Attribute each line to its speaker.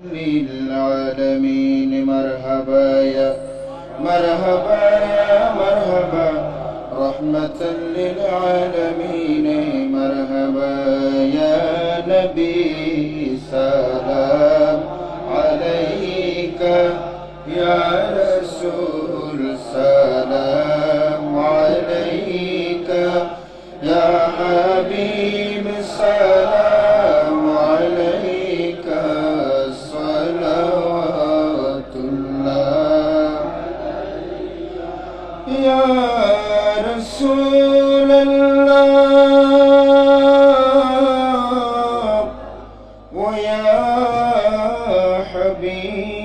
Speaker 1: للعالمين مرحبا يا مرحبا يا مرحبا رحمة للعالمين مرحبا يا نبي سلام عليك يا رسول سلام عليك يا حبيب سلام عليك صلوات الله يا رسول الله ويا حبيب